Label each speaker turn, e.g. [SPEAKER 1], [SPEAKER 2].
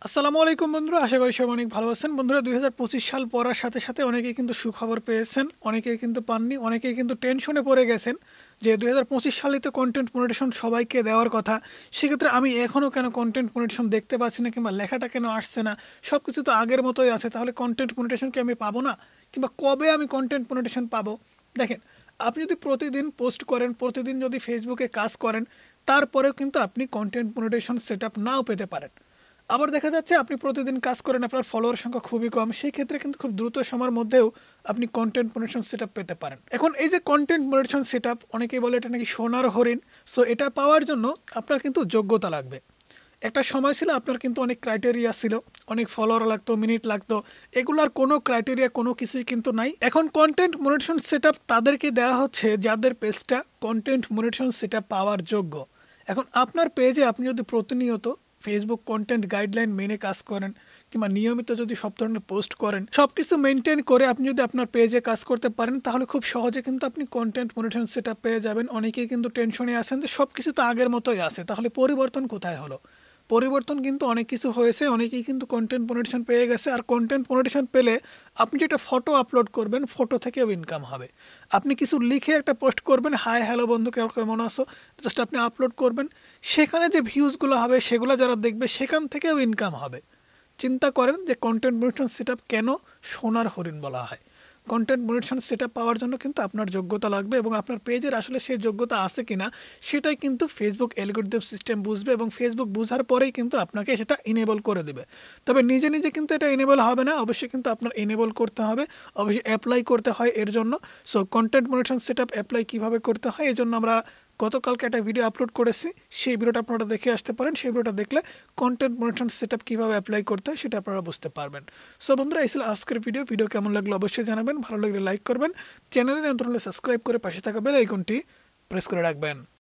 [SPEAKER 1] আসসালামু আলাইকুম বন্ধুরা, আশা করি সবাই অনেক ভালো আছেন। বন্ধুরা, ২০২৫ সাল পড়ার সাথে সাথে অনেকেই কিন্তু সুখবর পেয়েছেন, অনেকেই কিন্তু পাননি, অনেকেই কিন্তু টেনশনে পড়ে গেছেন যে ২০২৫ সালে তো কন্টেন্ট মনিটেশন সবাইকে দেওয়ার কথা। সেক্ষেত্রে আমি এখনও কেন কন্টেন্ট মনিটেশন দেখতে পাচ্ছি না, কিংবা লেখাটা কেন আসছে না? সব কিছু তো আগের মতোই আছে, তাহলে কন্টেন্ট মনিটেশন কি আমি পাবো না? কিংবা কবে আমি কন্টেন্ট মনিটেশন পাবো? দেখেন, আপনি যদি প্রতিদিন পোস্ট করেন, প্রতিদিন যদি ফেসবুকে কাজ করেন, তারপরেও কিন্তু আপনি কন্টেন্ট মনিটেশন সেট আপ নাও পেতে পারেন। আবার দেখা যাচ্ছে আপনি প্রতিদিন কাজ করেন, আপনার ফলোয়ার সংখ্যা খুবই কম, সেই ক্ষেত্রে কিন্তু খুব দ্রুত সময়ের মধ্যেও আপনি কন্টেন্ট মনিটেশন সেটআপ পেতে পারেন। এখন এই যে কন্টেন্ট মনিটেশন সেটআপ, অনেকেই বলে এটা নাকি সোনার হরিণ। সো এটা পাওয়ার জন্য আপনার কিন্তু যোগ্যতা লাগবে। একটা সময় ছিল আপনার কিন্তু অনেক ক্রাইটেরিয়া ছিল, অনেক ফলোয়ার লাগতো, মিনিট লাগতো। এগুলার কোনো ক্রাইটেরিয়া কোনো কিছুই কিন্তু নাই। এখন কন্টেন্ট মনিটেশন সেটআপ তাদেরকে দেওয়া হচ্ছে যাদের পেজটা কন্টেন্ট মনিটেশন সেটআপ পাওয়ার যোগ্য। এখন আপনার পেজে আপনি যদি প্রতিনিয়ত ফেসবুক কন্টেন্ট গাইডলাইন মেনে কাজ করেন, কিংবা নিয়মিত যদি সব ধরনের পোস্ট করেন, সবকিছু মেনটেন করে আপনি যদি আপনার পেজে কাজ করতে পারেন, তাহলে খুব সহজে কিন্তু আপনি কন্টেন্ট মনিটেশন সেটআপ পেয়ে যাবেন। অনেকেই কিন্তু টেনশনে আছেন যে সবকিছু তো আগের মতোই আছে, তাহলে পরিবর্তন কোথায় হলো? পরিবর্তন কিন্তু অনেক কিছু হয়েছে, অনেকেই কিন্তু কন্টেন্ট মনিটেশন পেয়ে গেছে। আর কন্টেন্ট মনিটেশন পেলে আপনি যেটা ফটো আপলোড করবেন, ফটো থেকেও ইনকাম হবে। আপনি কিছু লিখে একটা পোস্ট করবেন, হাই হ্যালো বন্ধু কেমন আছো, জাস্ট আপনি আপলোড করবেন, সেখানে যে ভিউজগুলো হবে সেগুলো যারা দেখবে সেখান থেকেও ইনকাম হবে। চিন্তা করেন যে কন্টেন্ট মনিটেশন সেটআপ কেন সোনার হরিণ বলা হয়। কন্টেন্ট মনিটেশন সেটআপ পাওয়ার জন্য কিন্তু আপনার যোগ্যতা লাগবে, এবং আপনার পেজের আসলে সেই যোগ্যতা আছে কিনা সেটাই কিন্তু ফেসবুক অ্যালগরিদম সিস্টেম বুঝবে, এবং ফেসবুক বুঝার পরেই কিন্তু আপনাকে সেটা ইনেবল করে দেবে। তবে নিজে নিজে কিন্তু এটা ইনেবল হবে না, অবশ্যই কিন্তু আপনার ইনেবল করতে হবে, অবশ্যই অ্যাপ্লাই করতে হয় এর জন্য। So content monetisation setup apply কিভাবে করতে হয়, এই জন্য আমরা গতকালকে একটা ভিডিও আপলোড করেছি, সেই ভিডিওটা আপনারা দেখে আসতে পারেন। সেই ভিডিওটা দেখলে কন্টেন্ট মনিটেশন সেটআপ কিভাবে অ্যাপ্লাই করতে হয় সেটা আপনারা বুঝতে পারবেন। সো বন্ধুরা, এই ছিল আজকের ভিডিও কেমন লাগলো অবশ্যই জানাবেন, ভালো লাগলে লাইক করবেন, চ্যানেলে নতুন হলে সাবস্ক্রাইব করে পাশে থাকা বেল আইকনটি প্রেস করে রাখবেন।